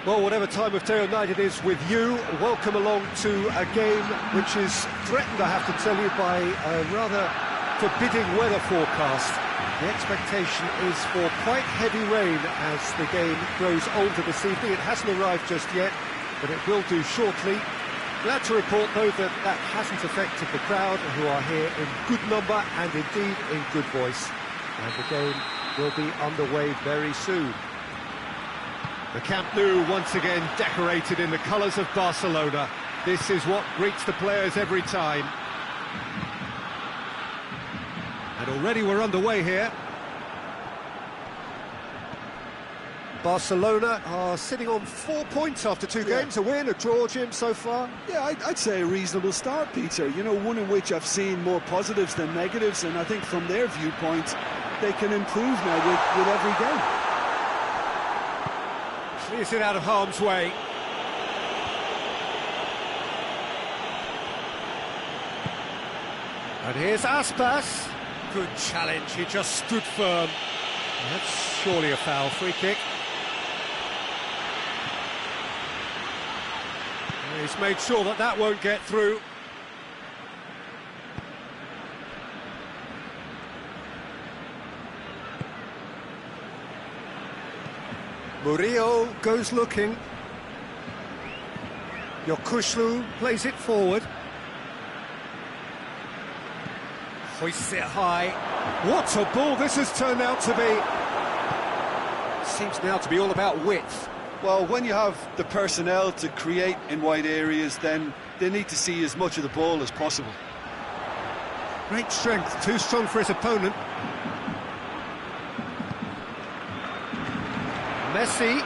Well, whatever time of day or night it is with you, welcome along to a game which is threatened, I have to tell you, by a rather forbidding weather forecast. The expectation is for quite heavy rain as the game grows older this evening. It hasn't arrived just yet, but it will do shortly. Glad to report, though, that that hasn't affected the crowd, who are here in good number and indeed in good voice. And the game will be underway very soon. The Camp Nou once again decorated in the colours of Barcelona. This is what greets the players every time. And already we're underway here. Barcelona are sitting on 4 points after two games, a win, a draw, Jim, so far. Yeah, I'd say a reasonable start, Peter. You know, one in which I've seen more positives than negatives, and I think from their viewpoint, they can improve now with every game. Clears it out of harm's way. And here's Aspas. Good challenge, he just stood firm. That's surely a foul, free kick. And he's made sure that that won't get through. Murillo goes looking. Yokushlu plays it forward. Hoists it high. What a ball this has turned out to be. Seems now to be all about width. Well, when you have the personnel to create in wide areas, then they need to see as much of the ball as possible. Great strength, too strong for his opponent. Messi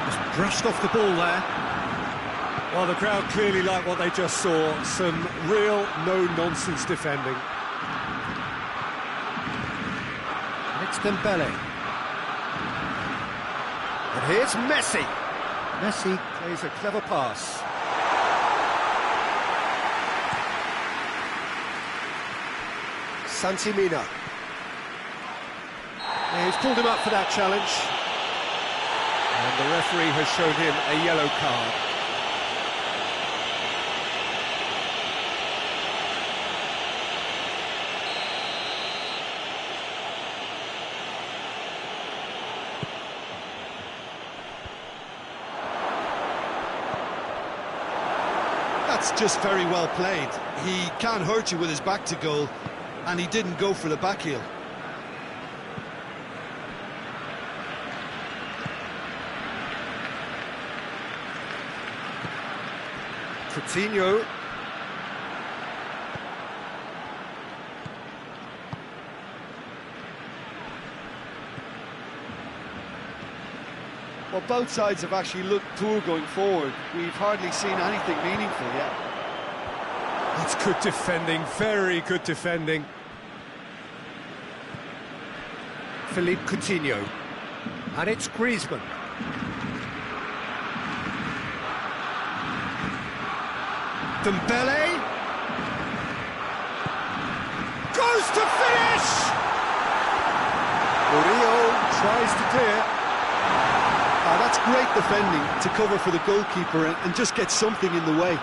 just brushed off the ball there. Well, the crowd clearly like what they just saw. Some real no-nonsense defending. It's Dembele. And here's Messi. Messi plays a clever pass. Santimina. He's pulled him up for that challenge. And the referee has shown him a yellow card. That's just very well played. He can't hurt you with his back to goal, and he didn't go for the back heel. Coutinho. Well, both sides have actually looked poor going forward. We've hardly seen anything meaningful yet. That's good defending, very good defending. Philippe Coutinho. And it's Griezmann. Dembele goes to finish. Murillo tries to clear. That's great defending to cover for the goalkeeper and just get something in the way.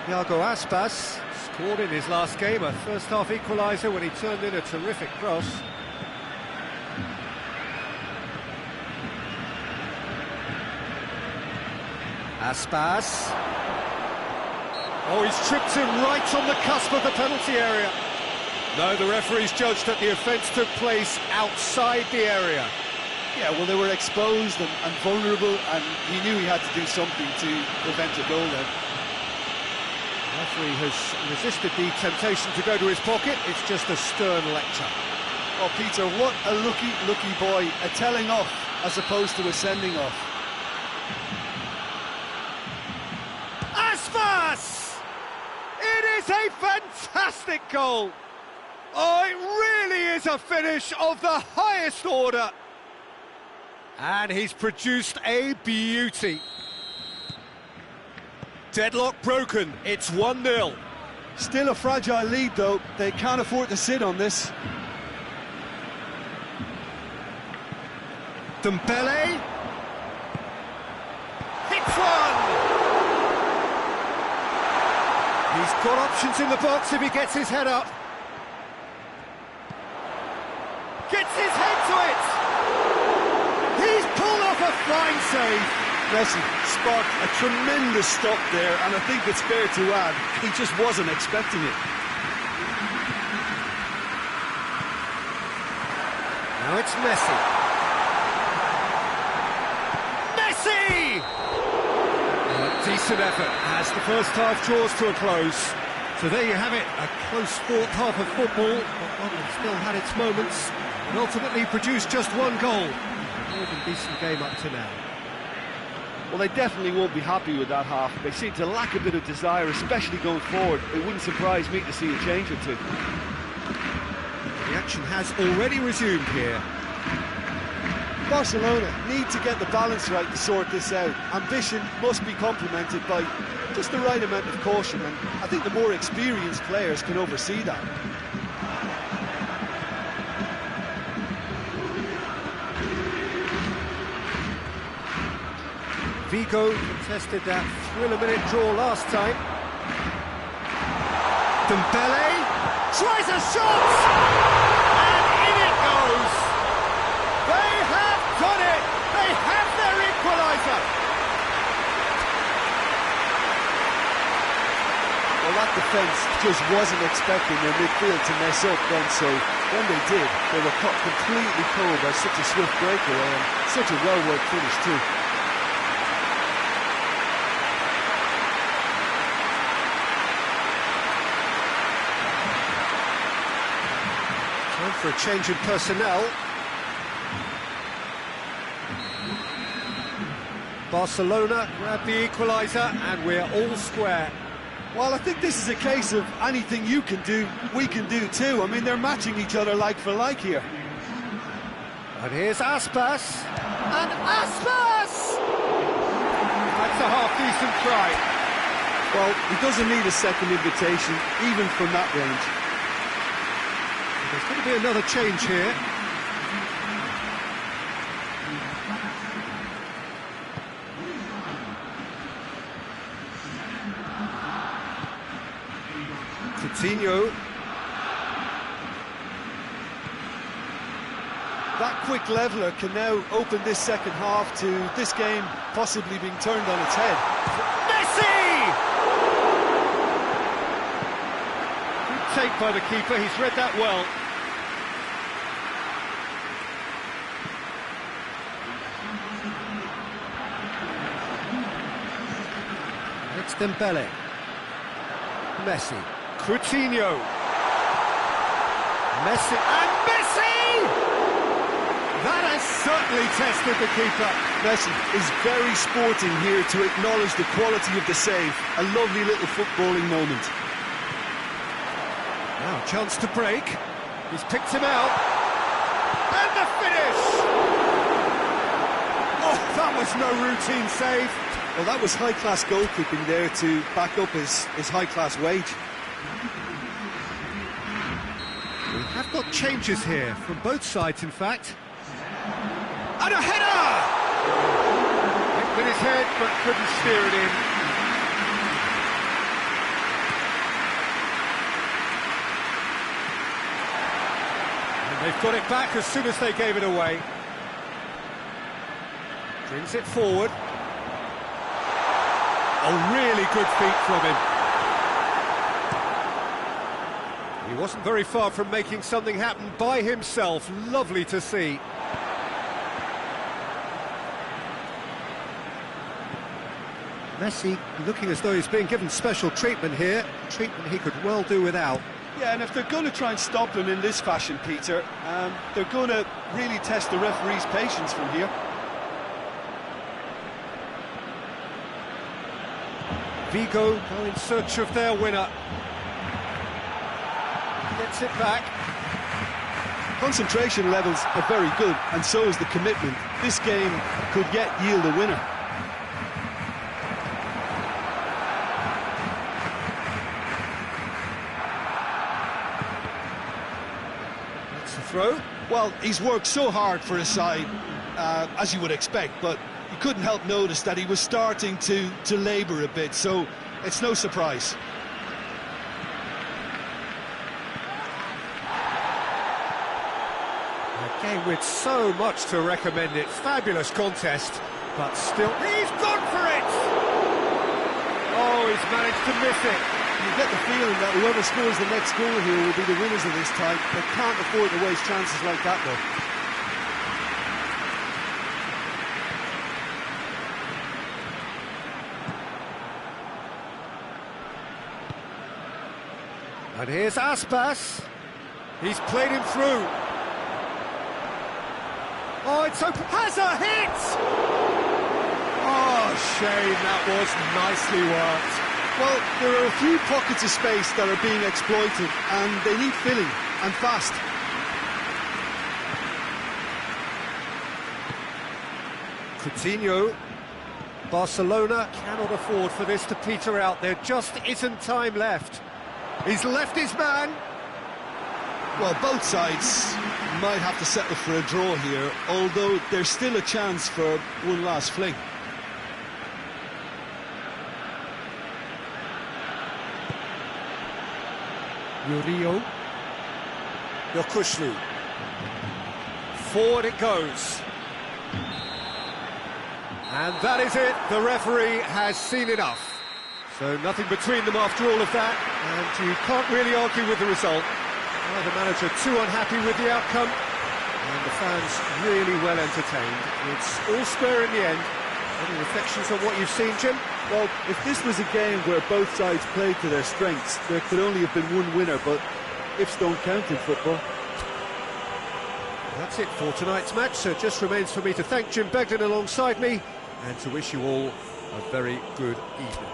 Iago Aspas scored in his last game, a first-half equaliser when he turned in a terrific cross. Aspas. Oh, he's tripped him right on the cusp of the penalty area. No, the referee's judged that the offence took place outside the area. Yeah, well, they were exposed and vulnerable, and he knew he had to do something to prevent a goal then. The referee has resisted the temptation to go to his pocket. It's just a stern lecture. Oh, Peter, what a lucky boy. A telling off as opposed to a sending off. Aspas! It is a fantastic goal! Oh, it really is a finish of the highest order. And he's produced a beauty. Deadlock broken, it's 1-0. Still a fragile lead, though. They can't afford to sit on this. Dembele. Hits one! He's got options in the box if he gets his head up. Gets his head to it! He's pulled off a fine save. Messi sparked a tremendous stop there, and I think it's fair to add, he just wasn't expecting it. Now it's Messi. Messi! A decent effort as the first half draws to a close. So there you have it, a close-fought half of football, but one that still had its moments, and ultimately produced just one goal. More than decent game up to now. Well, they definitely won't be happy with that half. They seem to lack a bit of desire, especially going forward. It wouldn't surprise me to see a change or two. The action has already resumed here. Barcelona need to get the balance right to sort this out. Ambition must be complemented by just the right amount of caution, and I think the more experienced players can oversee that. Vigo contested that thriller-minute draw last time. Dembele tries a shot! And in it goes! They have done it! They have their equaliser! Well, that defence just wasn't expecting their midfield to mess up then, so when they did, they were caught completely cold by such a swift breakaway and such a well-worked finish too. For a change in personnel. Barcelona grab the equaliser and we're all square. Well, I think this is a case of anything you can do, we can do too. I mean, they're matching each other like for like here. And here's Aspas. And Aspas! That's a half-decent try. Well, he doesn't need a second invitation, even from that range. There's going to be another change here. Coutinho. That quick leveller can now open this second half to this game possibly being turned on its head. Messi! Good take by the keeper, he's read that well. It's Dembele. Messi. Coutinho. Messi. And Messi! That has certainly tested the keeper. Messi is very sporting here to acknowledge the quality of the save. A lovely little footballing moment. Now, chance to break. He's picked him out. And the finish! Oh, that was no routine save. Well, that was high-class goalkeeping there to back up his high-class wage. We have got changes here, from both sides, in fact. And a header! Hit with his head, but couldn't steer it in. And they've got it back as soon as they gave it away. Brings it forward. A really good feat from him. He wasn't very far from making something happen by himself. Lovely to see. Messi looking as though he's being given special treatment here. Treatment he could well do without. Yeah, and if they're going to try and stop him in this fashion, Peter, they're going to really test the referee's patience from here. Vigo go in search of their winner. Gets it back. Concentration levels are very good, and so is the commitment. This game could yet yield a winner. throw. Well, he's worked so hard for his side, as you would expect, but you couldn't help notice that he was starting to labour a bit, so it's no surprise. A game with so much to recommend it. Fabulous contest, but still... He's gone for it! Oh, he's managed to miss it. You get the feeling that whoever scores the next goal here will be the winners of this tie. They can't afford to waste chances like that, though. And here's Aspas. He's played him through. Oh, it's open. Has a hit! Oh, shame, that was nicely worked. Well, there are a few pockets of space that are being exploited, and they need filling, and fast. Coutinho. Barcelona cannot afford for this to peter out. There just isn't time left. He's left his man. Well, both sides might have to settle for a draw here, although there's still a chance for one last fling. Murillo. Yokushlu. Forward it goes. And that is it. The referee has seen enough. So nothing between them after all of that, and you can't really argue with the result. The manager too unhappy with the outcome, and the fans really well entertained. It's all square in the end. Any reflections on what you've seen, Jim? Well, if this was a game where both sides played to their strengths, there could only have been one winner, but ifs don't count in football. That's it for tonight's match, so it just remains for me to thank Jim Begden alongside me, and to wish you all a very good evening.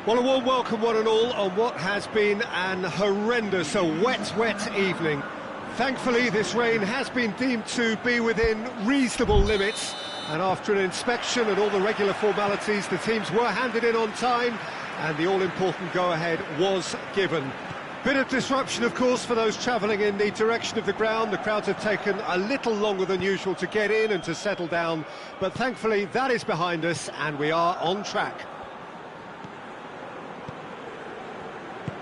Well, a warm welcome, one and all, on what has been an horrendous, a wet evening. Thankfully, this rain has been deemed to be within reasonable limits, and after an inspection and all the regular formalities, the teams were handed in on time, and the all-important go-ahead was given. Bit of disruption, of course, for those travelling in the direction of the ground. The crowds have taken a little longer than usual to get in and to settle down, but thankfully that is behind us, and we are on track.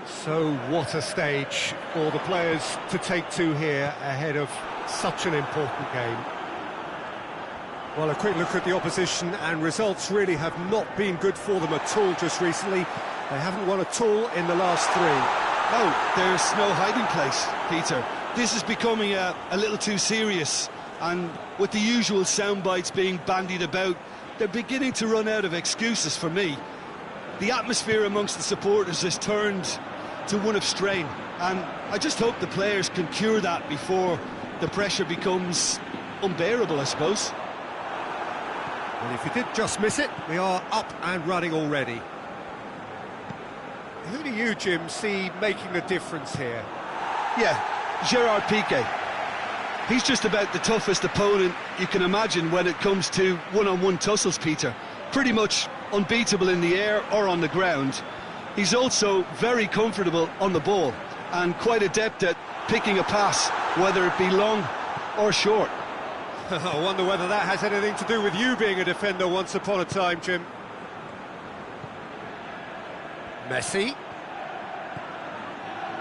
So what a stage for the players to take to here ahead of such an important game. Well, a quick look at the opposition, and results really have not been good for them at all just recently. They haven't won at all in the last three. Oh, there's no hiding place, Peter. This is becoming a little too serious, and with the usual sound bites being bandied about, they're beginning to run out of excuses for me. The atmosphere amongst the supporters has turned to one of strain, and I just hope the players can cure that before the pressure becomes unbearable, I suppose. Well, if you did just miss it, we are up and running already. Who do you, Jim, see making the difference here? Yeah, Gerard Piqué. He's just about the toughest opponent you can imagine when it comes to one-on-one tussles, Peter. Pretty much unbeatable in the air or on the ground. He's also very comfortable on the ball and quite adept at picking a pass, whether it be long or short. I wonder whether that has anything to do with you being a defender once upon a time, Jim. Messi.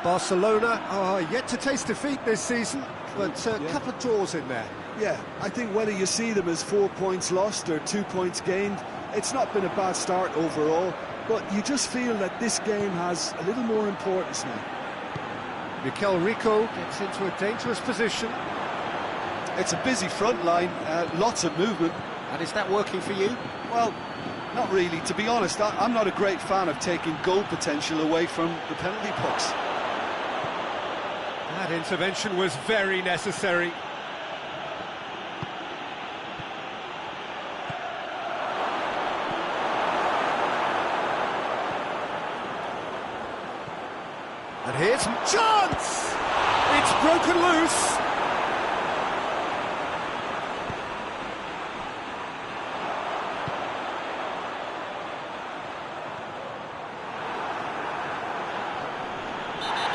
Barcelona are yet to taste defeat this season, but a couple of draws in there. Yeah, I think whether you see them as 4 points lost or 2 points gained, it's not been a bad start overall, but you just feel that this game has a little more importance now. Mikel Rico gets into a dangerous position. It's a busy front line, lots of movement. And is that working for you? Well, not really. To be honest, I'm not a great fan of taking goal potential away from the penalty box. That intervention was very necessary. And here's chance! It's broken loose.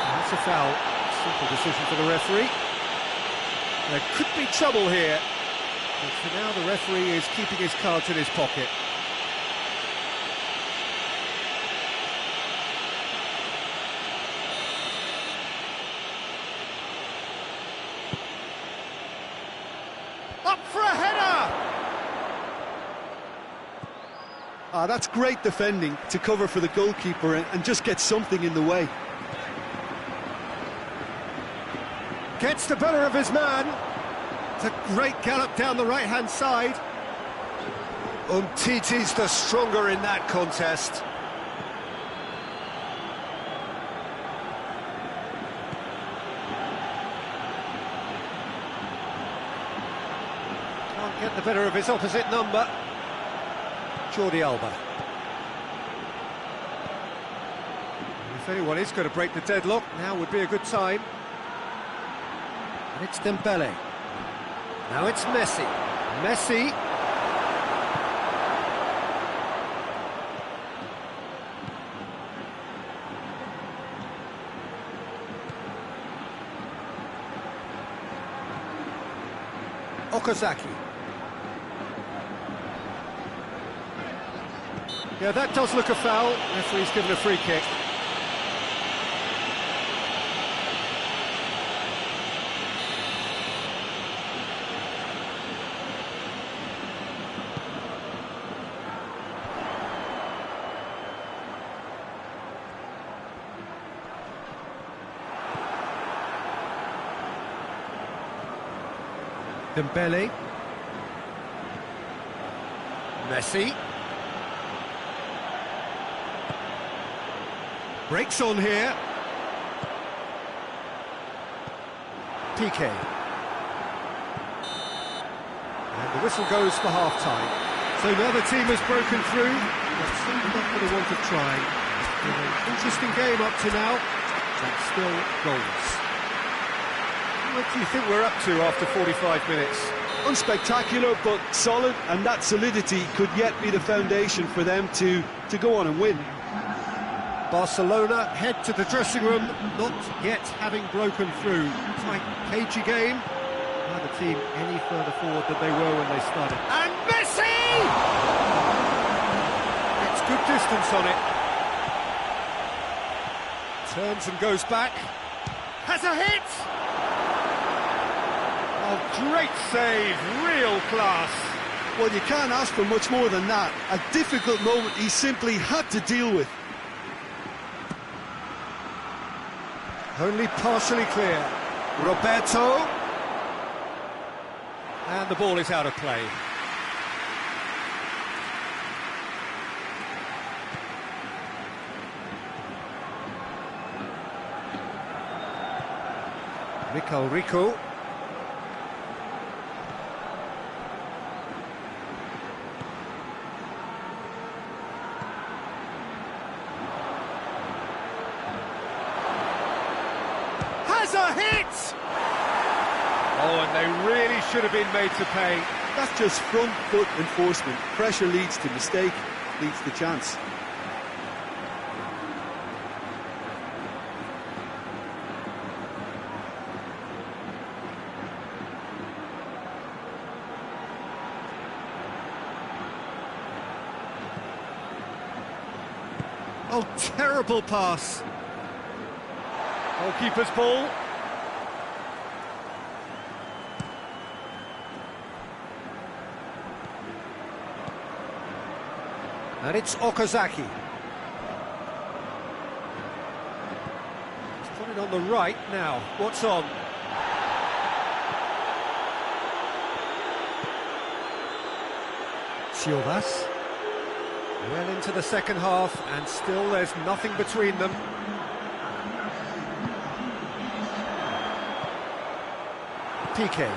That's a foul. Simple decision for the referee. There could be trouble here. But for now, the referee is keeping his cards in his pocket. Up for a header! That's great defending to cover for the goalkeeper and just get something in the way. Gets the better of his man. It's a great gallop down the right-hand side. Umtiti's the stronger in that contest. Can't get the better of his opposite number. Jordi Alba. And if anyone is going to break the deadlock, now would be a good time. And it's Dembele. Now it's Messi. Messi. Okazaki. Yeah, that does look a foul. Referee's given a free kick. Dembele. Messi. Breaks on here. Piqué. And the whistle goes for half-time. So now the team has broken through, but still not for the want of trying. Been an interesting game up to now, but still goals. What do you think we're up to after 45 minutes? Unspectacular, but solid, and that solidity could yet be the foundation for them to go on and win. Barcelona head to the dressing room, not yet having broken through. Tight, cagey game. Neither team any further forward than they were when they started. And Messi! It's good distance on it. Turns and goes back. Has a hit! Oh, great save, real class. Well, you can't ask for much more than that. A difficult moment he simply had to deal with. Only partially clear. Roberto. And the ball is out of play. Rico. Has a hit! Oh, and they really should have been made to pay. That's just front foot enforcement. Pressure leads to mistake, leads to chance. Oh, terrible pass. Goalkeeper's ball. And it's Okazaki. He's put it on the right now. What's on? Silvas. Well into the second half, and still there's nothing between them. Piqué.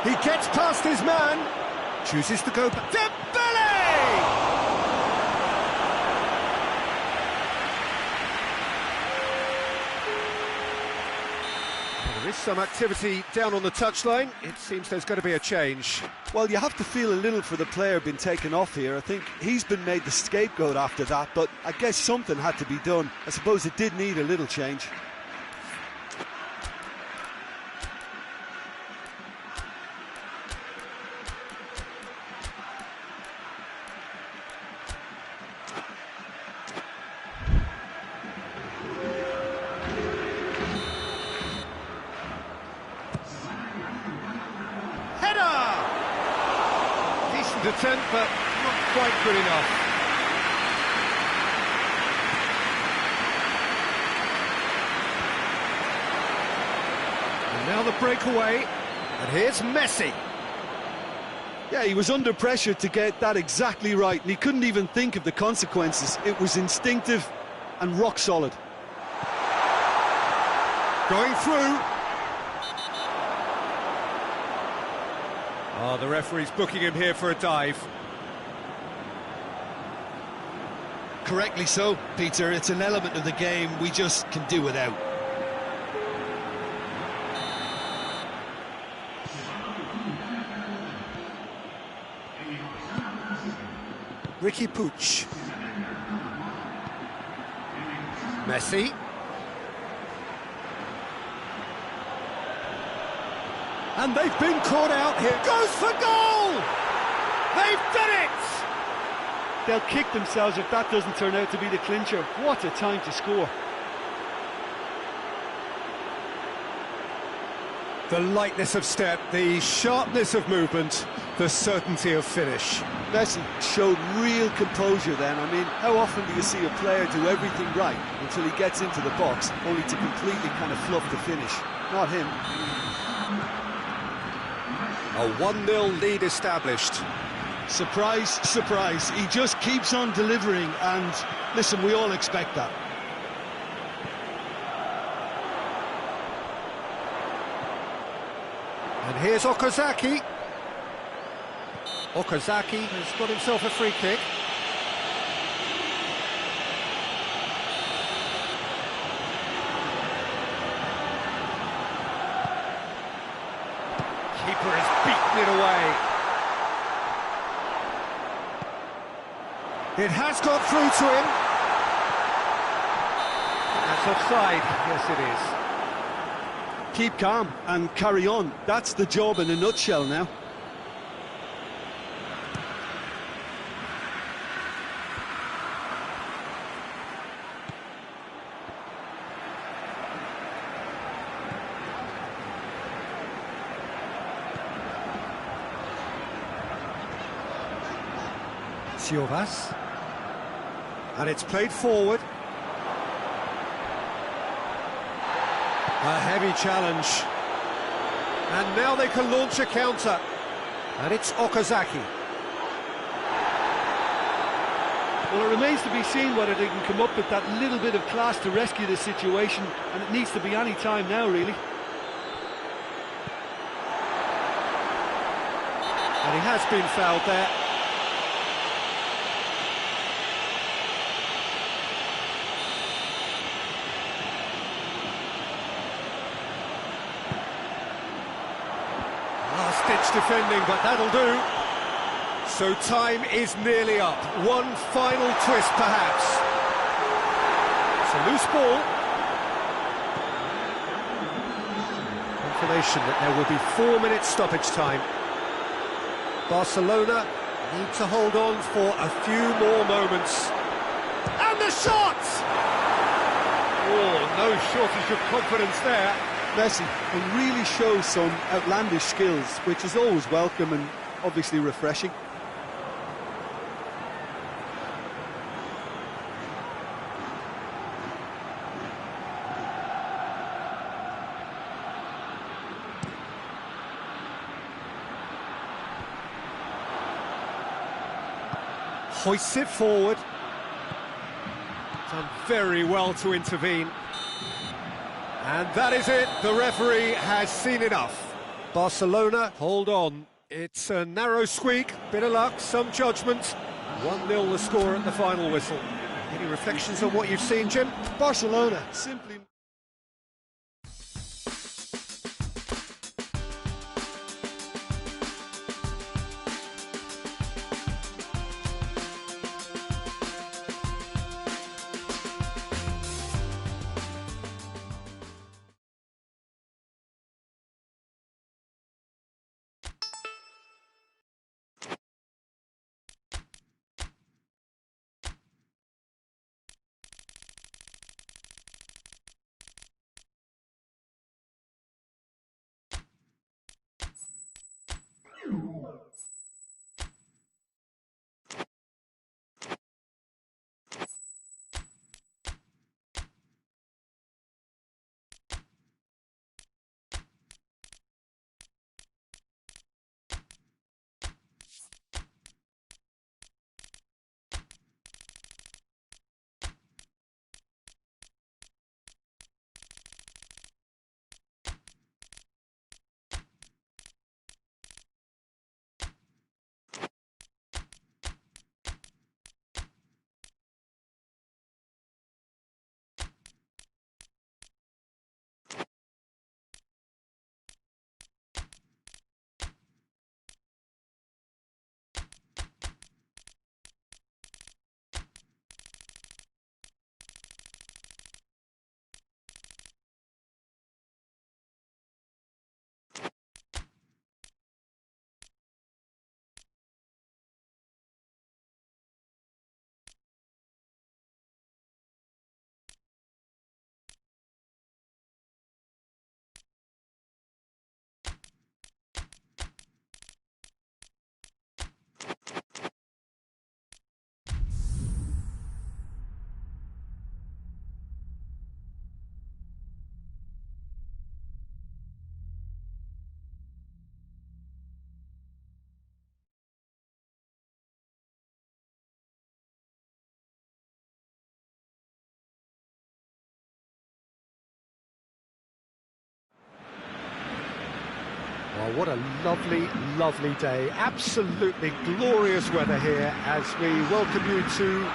He gets past his man, chooses to go back. Dembele! There is some activity down on the touchline. It seems there's going to be a change. Well, you have to feel a little for the player being taken off here. I think he's been made the scapegoat after that, but I guess something had to be done. I suppose it did need a little change. Attempt, but not quite good enough. And now the breakaway, and here's Messi. Yeah, he was under pressure to get that exactly right, and he couldn't even think of the consequences. It was instinctive and rock solid. Going through. Oh, the referee's booking him here for a dive. Correctly so, Peter. It's an element of the game we just can do without. Ricky Puig. Messi. And they've been caught out here. Goes for goal! They've done it! They'll kick themselves if that doesn't turn out to be the clincher. What a time to score. The lightness of step, the sharpness of movement, the certainty of finish. Messi showed real composure then. I mean, how often do you see a player do everything right until he gets into the box, only to completely kind of fluff the finish? Not him. A 1-0 lead established. Surprise, surprise. He just keeps on delivering, and listen, we all expect that. here's Okazaki. Okazaki has got himself a free kick. Keeper has beaten it away. It has got through to him. That's offside. Yes, it is. Keep calm and carry on. That's the job in a nutshell now. Silvas. And it's played forward. A heavy challenge. And now they can launch a counter. And it's Okazaki. Well, it remains to be seen whether they can come up with that little bit of class to rescue the situation, and it needs to be any time now, really. And he has been fouled there. Last-ditch defending, but that'll do. So time is nearly up. One final twist, perhaps. It's a loose ball. Confirmation that there will be 4 minutes stoppage time. Barcelona need to hold on for a few more moments. And the shot! Oh, no shortage of confidence there. Messi can really show some outlandish skills, which is always welcome and obviously refreshing. Hoists it forward. Done very well to intervene. And that is it. The referee has seen enough. Barcelona, hold on. It's a narrow squeak, bit of luck, some judgment. 1-0 the score at the final whistle. Any reflections on what you've seen, Jim? Barcelona simply... Oh, what a lovely, lovely day. Absolutely glorious weather here as we welcome you to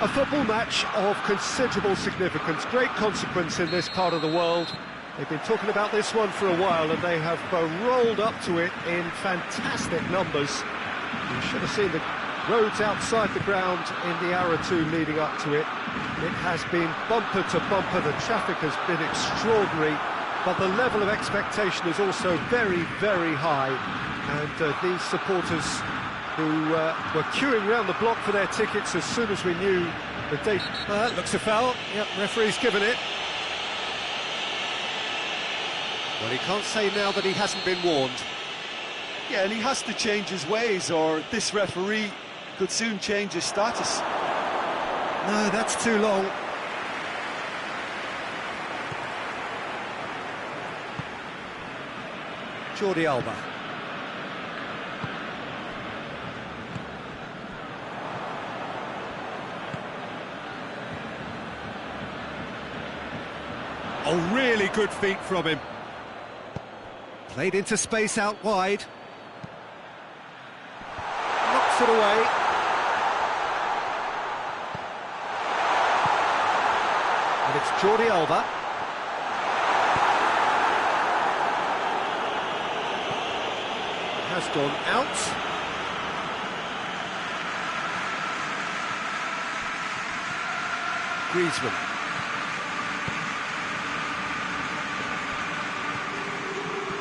a football match of considerable significance, great consequence in this part of the world. They've been talking about this one for a while and they have rolled up to it in fantastic numbers. You should have seen the roads outside the ground in the hour or two leading up to it. It has been bumper to bumper, the traffic has been extraordinary, but the level of expectation is also very, very high. And these supporters who were queuing around the block for their tickets as soon as we knew the date. Looks a foul. Yep, referee's given it. Well, he can't say now that he hasn't been warned. Yeah, and he has to change his ways, or this referee could soon change his status. No, that's too long. Jordi Alba. Oh, really good feet from him. Played into space out wide. Knocks it away. And it's Jordi Alba. Has gone out. Griezmann.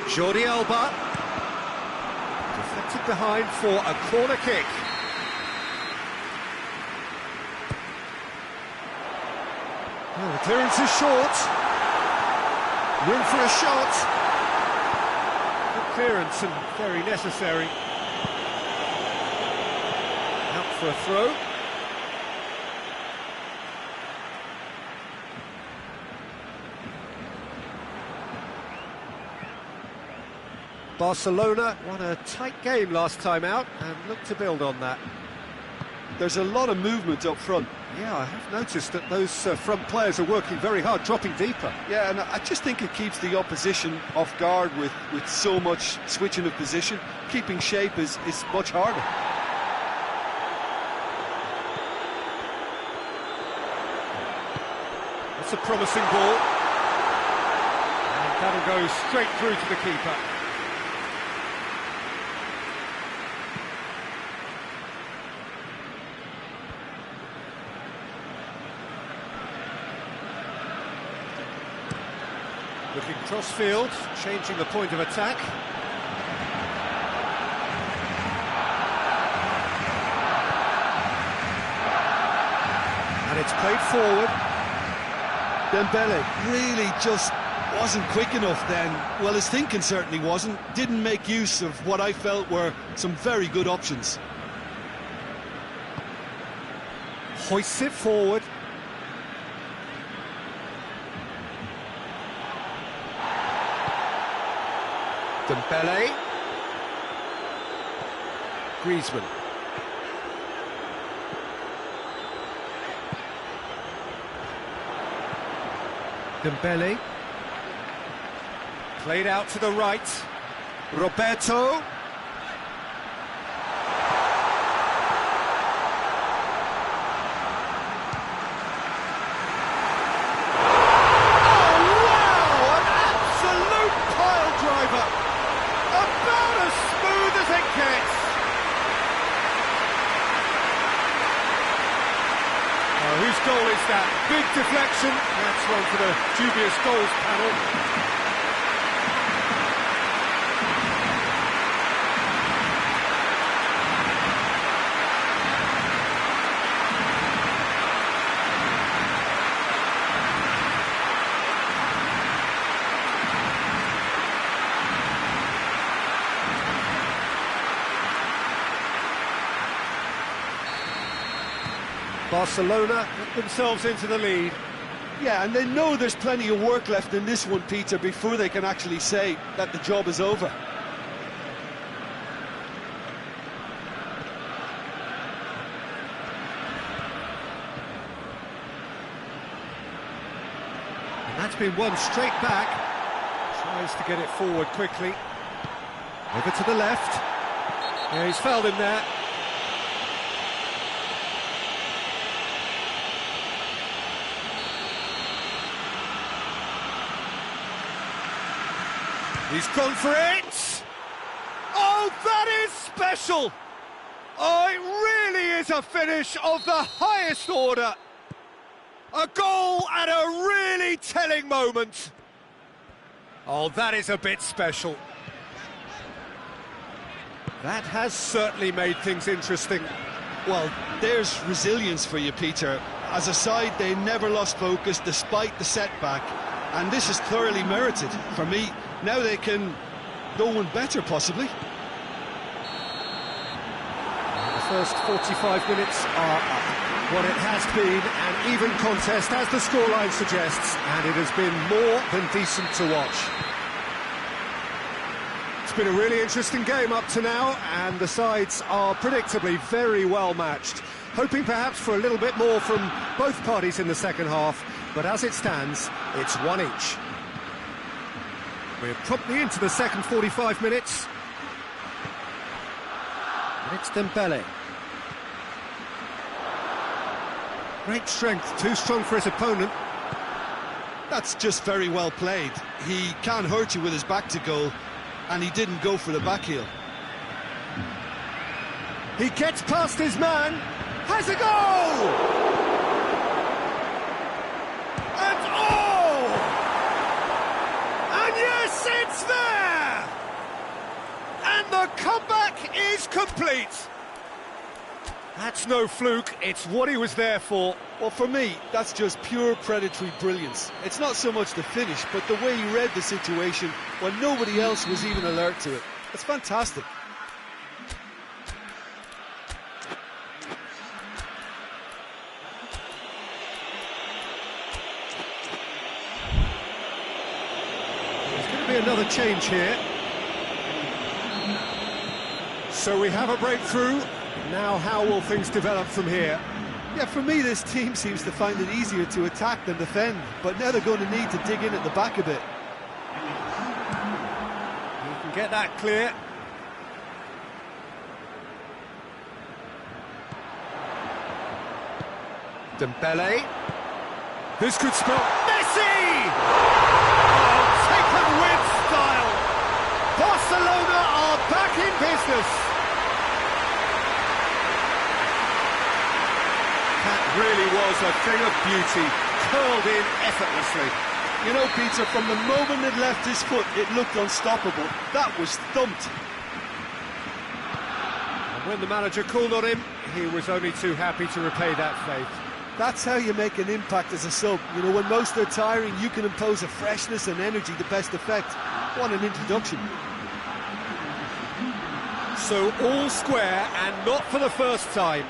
Jordi Alba. Deflected behind for a corner kick. Well, the clearance is short. Room for a shot. Clearance and very necessary. Out for a throw. Barcelona won a tight game last time out and look to build on that. There's a lot of movement up front. Yeah, I have noticed that those front players are working very hard, dropping deeper. Yeah, and I just think it keeps the opposition off guard with so much switching of position. Keeping shape is much harder. That's a promising ball. And that'll go straight through to the keeper. Looking cross-field, changing the point of attack. And it's played forward. Dembele really just wasn't quick enough then. Well, his thinking certainly wasn't. Didn't make use of what I felt were some very good options. Hoists it forward. Dembele. Griezmann. Dembele. Played out to the right. Roberto. Whose goal is that? Big deflection. That's one for the dubious goals panel. Barcelona put themselves into the lead. Yeah, and they know there's plenty of work left in this one, Peter, before they can actually say that the job is over. And that's been won straight back. Tries to get it forward quickly. Over to the left. Yeah, he's fouled him there. He's gone for it! Oh, that is special! Oh, it really is a finish of the highest order. A goal at a really telling moment. Oh, that is a bit special. That has certainly made things interesting. Well, there's resilience for you, Peter. As a side, they never lost focus despite the setback, and this is thoroughly merited. For me, now they can go one better, possibly. The first 45 minutes are up. What it has been an even contest, as the scoreline suggests, and it has been more than decent to watch. It's been a really interesting game up to now, and the sides are predictably very well matched. Hoping perhaps for a little bit more from both parties in the second half, but as it stands, it's one each. We're promptly into the second 45 minutes. And it's Dembele. Great strength, too strong for his opponent. That's just very well played. He can't hurt you with his back to goal, and he didn't go for the back heel. He gets past his man, has a goal! And oh! And yes, it's there! And the comeback is complete. That's no fluke, it's what he was there for. Well, for me, that's just pure predatory brilliance. It's not so much the finish, but the way he read the situation when nobody else was even alert to it. It's fantastic. There's going to be another change here. So we have a breakthrough. Now how will things develop from here? Yeah, for me, this team seems to find it easier to attack than defend, but now they're going to need to dig in at the back a bit. You can get that clear. Dembele. This could spell Messi! Oh, taken with style. Barcelona are back in business. That really was a thing of beauty, curled in effortlessly. You know, Peter, from the moment it left his foot, it looked unstoppable. That was thumped. And when the manager called on him, he was only too happy to repay that faith. That's how you make an impact as a sub. You know, when most are tiring, you can impose a freshness and energy to best effect. What an introduction. So all square, and not for the first time.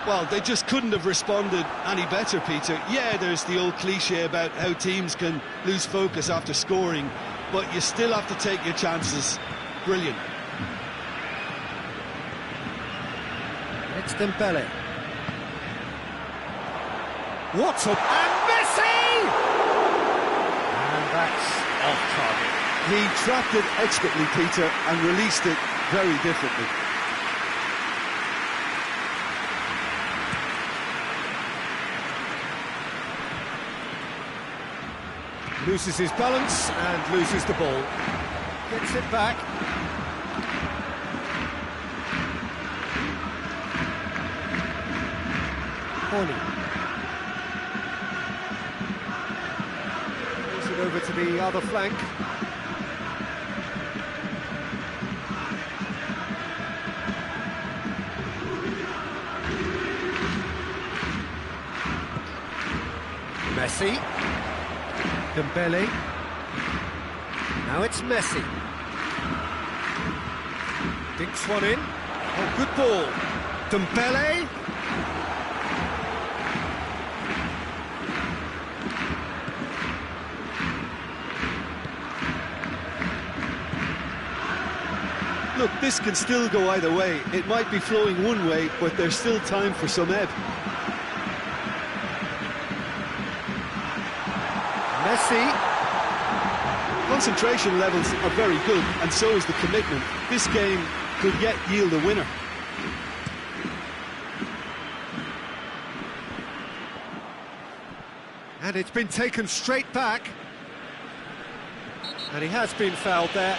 Well, they just couldn't have responded any better, Peter. Yeah, there's the old cliche about how teams can lose focus after scoring, but you still have to take your chances. Brilliant. It's Dembele. What a... And Messi! And that's off target. He trapped it expertly, Peter, and released it very differently. Loses his balance and loses the ball. Gets it back. Horny. Moves it over to the other flank. Messi. Dembele. Now it's Messi. Dinks one in. Oh, good ball. Dembele. Look, this can still go either way. It might be flowing one way, but there's still time for some ebb. Messi. Concentration levels are very good, and so is the commitment. This game could yet yield a winner. And it's been taken straight back. And he has been fouled there.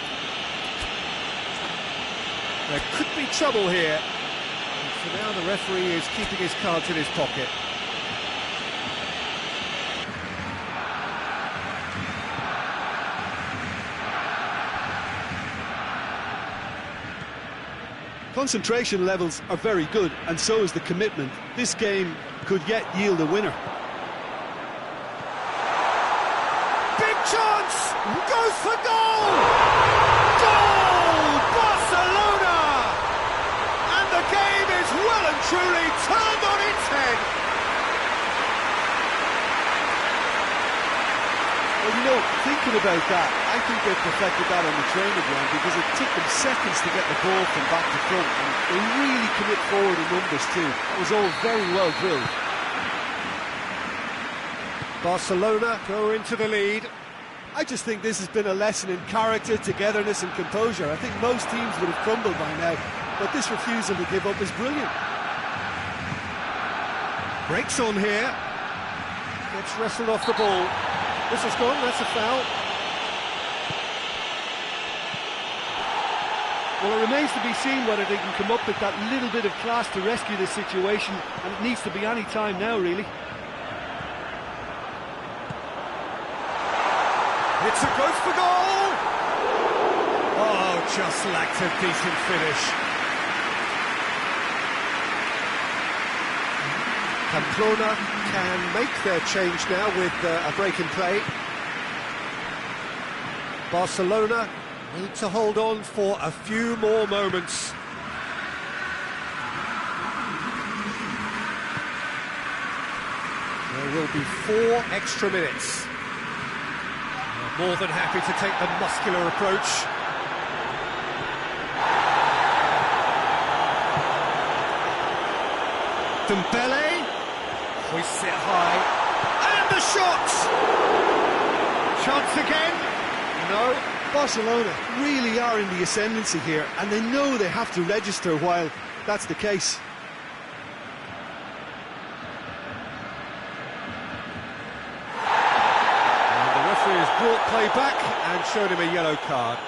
There could be trouble here. And for now, the referee is keeping his cards in his pocket. Concentration levels are very good, and so is the commitment. This game could yet yield a winner. Big chance! Goes for goal! Goal! Barcelona! And the game is well and truly turned on its head. Well, you know, thinking about that, I think they perfected that on the training ground, because it took them seconds to get the ball from back to front, and they really commit forward in numbers too. That was all very well drilled. Barcelona go into the lead. I just think this has been a lesson in character, togetherness and composure. I think most teams would have crumbled by now, but this refusal to give up is brilliant. Breaks on here. Gets wrestled off the ball. This is gone, that's a foul. Well, it remains to be seen whether they can come up with that little bit of class to rescue this situation, and it needs to be any time now, really. It's a goes for goal! Oh, just lacked a decent finish. Pamplona can make their change now with a break in play. Barcelona need to hold on for a few more moments. There will be 4 extra minutes. They're more than happy to take the muscular approach. Dembele hoists it high, and the shot! Chance again? No. Barcelona really are in the ascendancy here, and they know they have to register while that's the case. And the referee has brought play back and showed him a yellow card.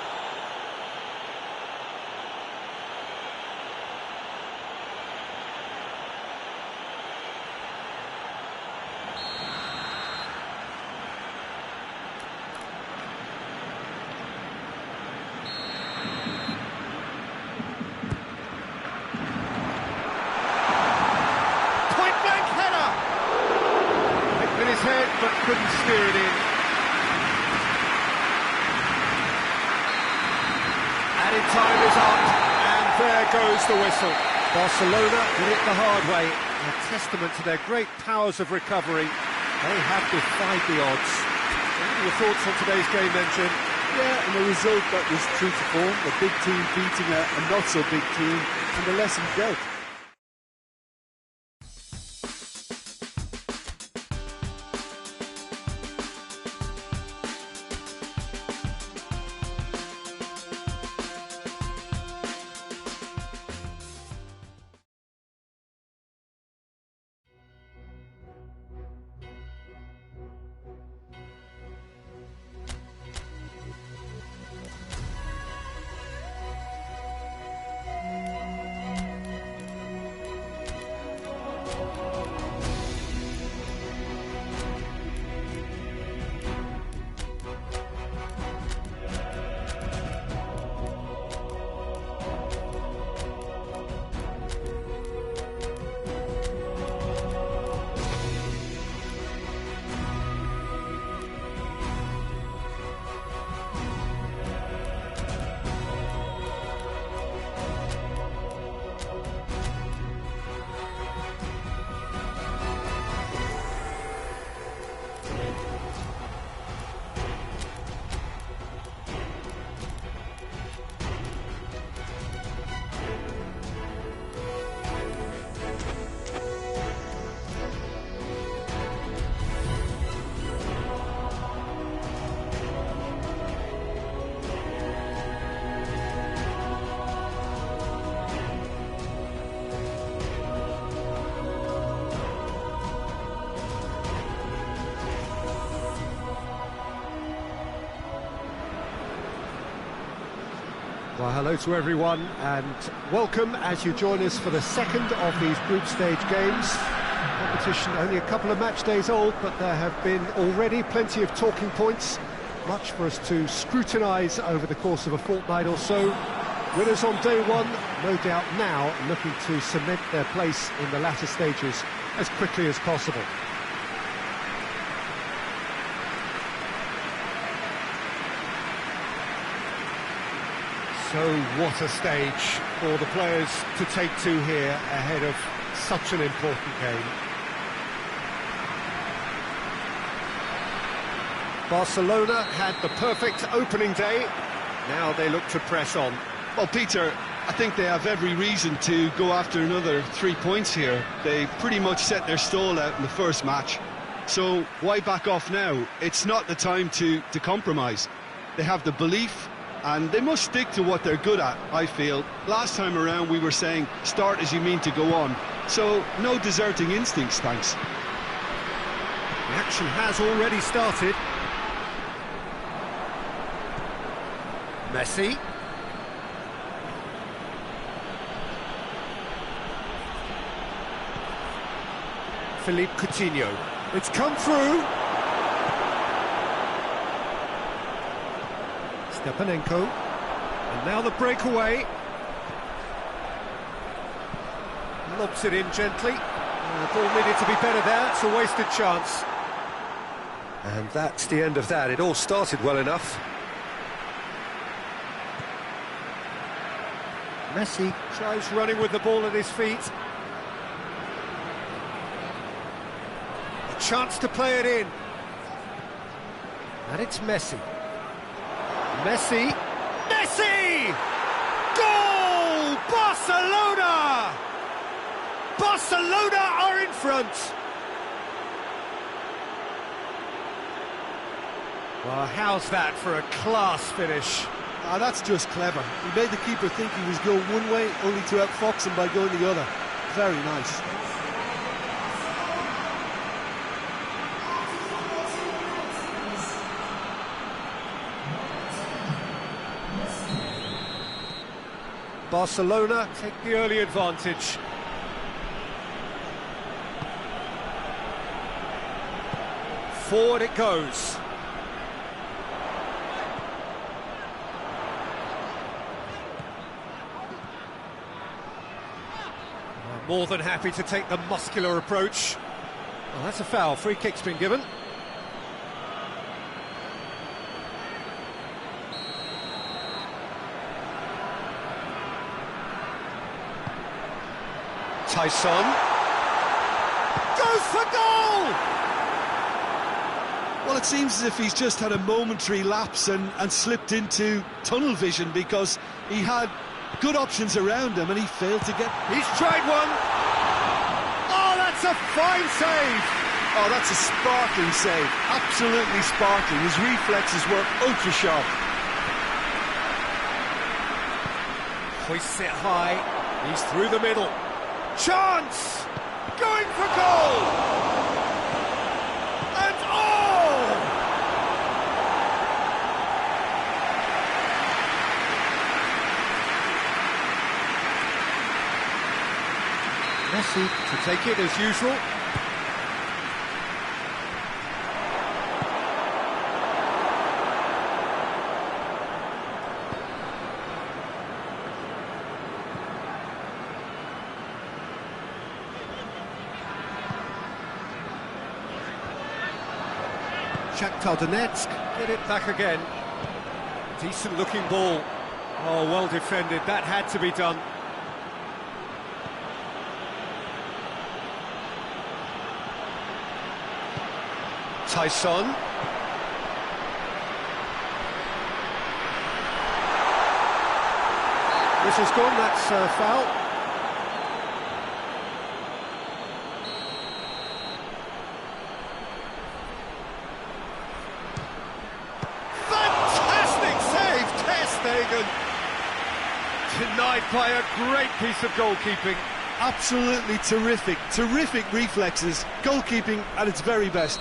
Head, but couldn't steer it in. Added time is up, and there goes the whistle. Barcelona did it the hard way, a testament to their great powers of recovery. They have defied the odds. What are your thoughts on today's game then, Jim? Yeah, and a result that was true to form, a big team beating a not-so-big team, and the lesson dealt. Well, hello to everyone and welcome as you join us for the second of these group stage games. Competition only a couple of match days old, but there have been already plenty of talking points, much for us to scrutinise over the course of a fortnight or so. Winners on day one, no doubt now looking to cement their place in the latter stages as quickly as possible. So what a stage for the players to take to here ahead of such an important game. Barcelona had the perfect opening day, now they look to press on. Well, Peter, I think they have every reason to go after another 3 points here. They pretty much set their stall out in the first match, so why back off now? It's not the time to compromise. They have the belief, and they must stick to what they're good at, I feel. Last time around we were saying, start as you mean to go on. So, no deserting instincts, thanks. The action has already started. Messi. Philippe Coutinho. It's come through. Stepanenko, and now the breakaway. Lobs it in gently. The ball needed to be better there, it's a wasted chance. And that's the end of that, it all started well enough. Messi tries running with the ball at his feet. A chance to play it in. And it's Messi. Messi! Messi! Goal! Barcelona! Barcelona are in front! Well, how's that for a class finish? That's just clever. He made the keeper think he was going one way, only to outfox him by going the other. Very nice. Barcelona take the early advantage. Forward it goes. More than happy to take the muscular approach. Well, that's a foul. Free kick's been given. Tyson goes for goal! Well, it seems as if he's just had a momentary lapse and slipped into tunnel vision, because he had good options around him and he failed to get... He's tried one! Oh, that's a fine save! Oh, that's a sparkling save. Absolutely sparkling. His reflexes were ultra sharp. Hoists it high. He's through the middle. Chance! Going for goal! And oh! Messi to take it as usual. Shakhtar Donetsk get it back again. Decent looking ball. Oh, well defended. That had to be done. Tyson. This has gone, that's a foul. Fantastic save, Ter Stegen. Denied by a great piece of goalkeeping. Absolutely terrific, terrific reflexes. Goalkeeping at its very best.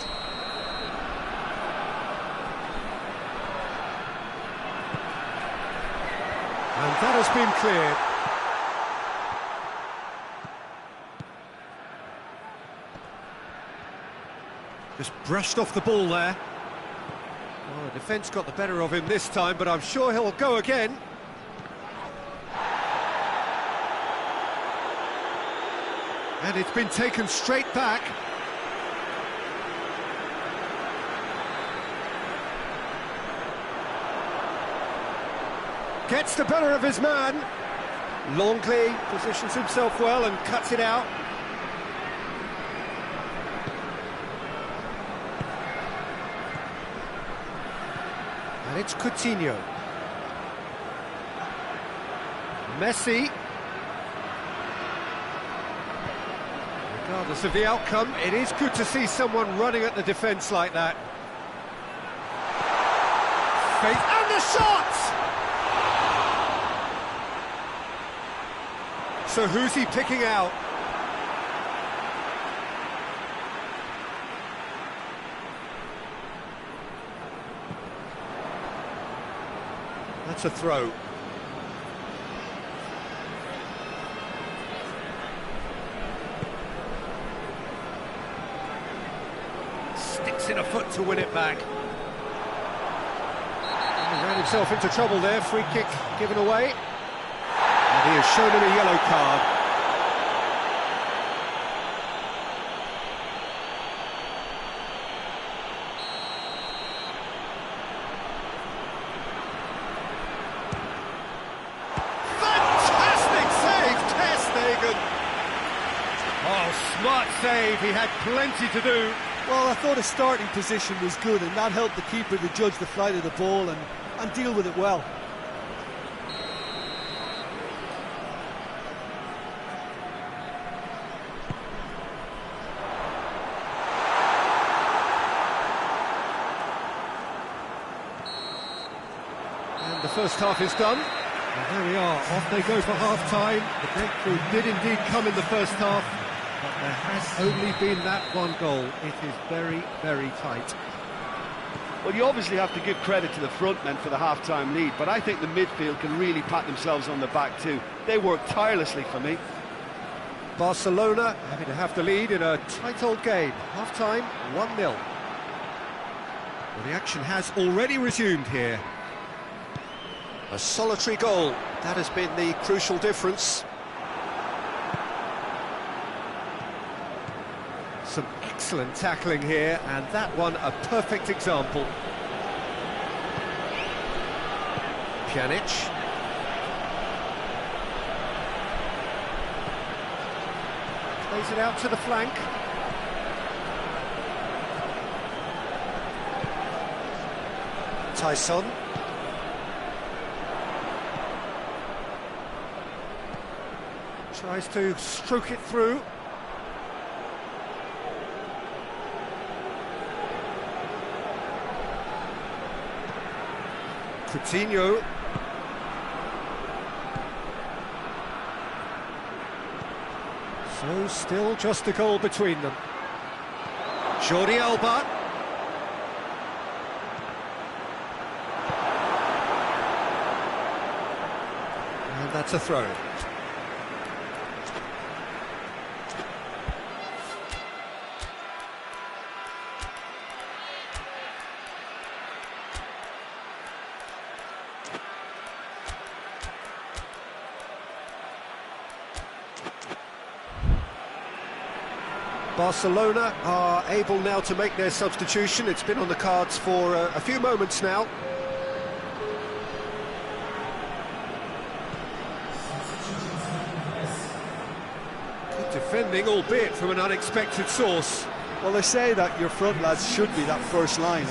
And That has been cleared. Just brushed off the ball there. Well, the defence got the better of him this time, but I'm sure he'll go again. And it's been taken straight back. Gets the better of his man. Longley positions himself well and cuts it out. And it's Coutinho. Messi. Regardless of the outcome, it is good to see someone running at the defence like that. Faith and the shot! So who's he picking out? That's a throw. Sticks in a foot to win it back. He ran himself into trouble there, free kick given away. And he has shown him a yellow card. Fantastic save, Ter Stegen. Oh, smart save, he had plenty to do. Well, I thought his starting position was good, and that helped the keeper to judge the flight of the ball and deal with it well. And the first half is done. And there we are, off they go for half-time. The breakthrough did indeed come in the first half, but there has only been that one goal. It is very, very tight. Well, you obviously have to give credit to the front men for the half-time lead, but I think the midfield can really pat themselves on the back too. They worked tirelessly for me. Barcelona having to have the lead in a tight old game. Half-time, 1-0. Well, the action has already resumed here. A solitary goal, that has been the crucial difference. Some excellent tackling here, and that one a perfect example. Pjanic. Plays it out to the flank. Tyson. Tries to stroke it through. Coutinho. So still just a goal between them. Jordi Alba. And that's a throw. Barcelona are able now to make their substitution. It's been on the cards for a few moments now. Good defending, albeit from an unexpected source. Well, they say that your front lads should be that first line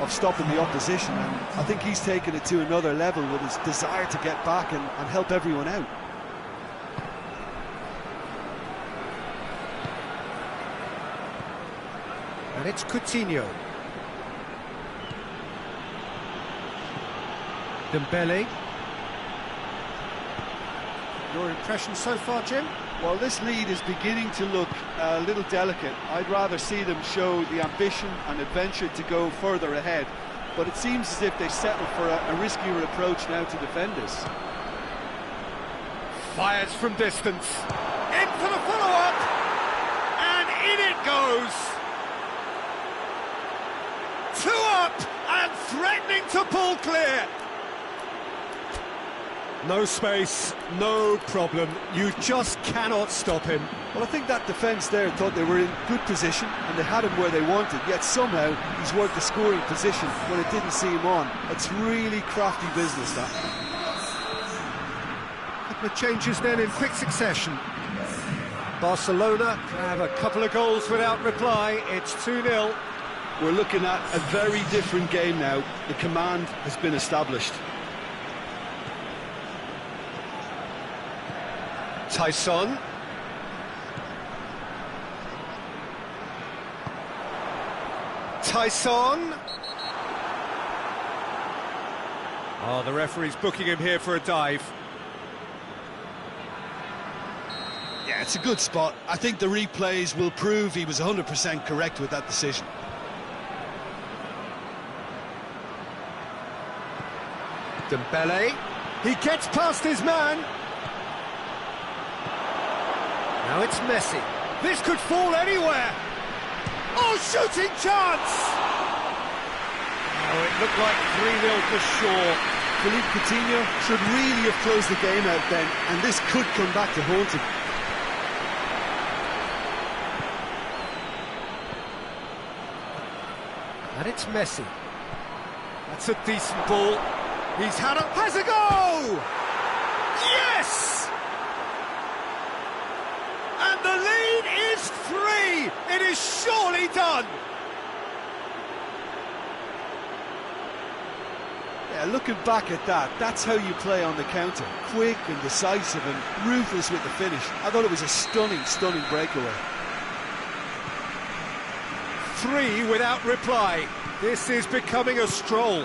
of stopping the opposition, and I think he's taken it to another level with his desire to get back and help everyone out. And it's Coutinho. Dembele. Your impression so far, Jim? Well, this lead is beginning to look a little delicate. I'd rather see them show the ambition and adventure to go further ahead. But it seems as if they settle for a riskier approach now to defend this. Fires from distance. In for the follow-up. And in it goes. 2 up and threatening to pull clear. No space, no problem. You just cannot stop him. Well, I think that defence there thought they were in good position and they had him where they wanted, yet somehow he's worked the scoring position when it didn't see him on. It's really crafty business, that. A couple of changes then in quick succession. Barcelona can have a couple of goals without reply. It's 2-0. We're looking at a very different game now. The command has been established. Tyson. Tyson. Oh, the referee's booking him here for a dive. Yeah, it's a good spot. I think the replays will prove he was 100% correct with that decision. Dembele. He gets past his man. Now it's Messi. This could fall anywhere. Oh, shooting chance! Oh, it looked like 3-0 for sure. Philippe Coutinho should really have closed the game out then, and this could come back to haunt him. And it's Messi. That's a decent ball. Has a go! Yes! And the lead is 3! It is surely done! Yeah, looking back at that, that's how you play on the counter. Quick and decisive and ruthless with the finish. I thought it was a stunning, stunning breakaway. 3 without reply. This is becoming a stroll.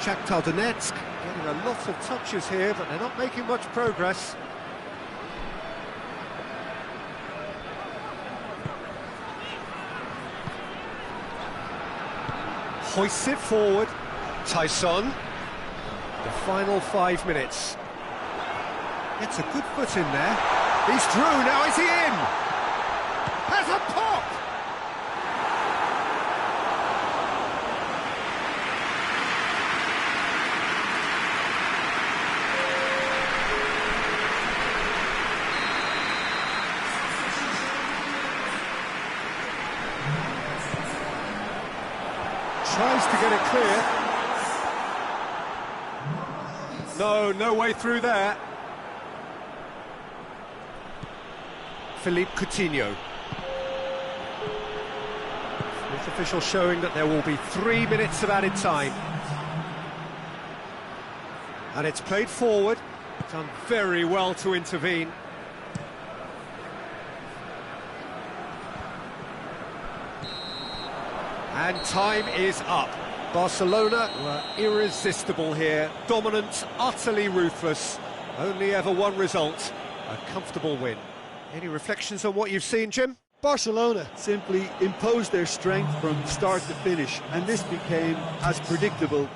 Shakhtar Donetsk getting a lot of touches here, but they're not making much progress. Hoists it forward. Tyson. The final 5 minutes. Gets a good foot in there. He's through, now is he in? Has a pop! Tries to get it clear. No way through there. Philippe Coutinho. With official showing that there will be 3 minutes of added time. And it's played forward. Done very well to intervene. And time is up. Barcelona were irresistible here. Dominant, utterly ruthless. Only ever one result, a comfortable win. Any reflections on what you've seen, Jim? Barcelona simply imposed their strength from start to finish, and this became as predictable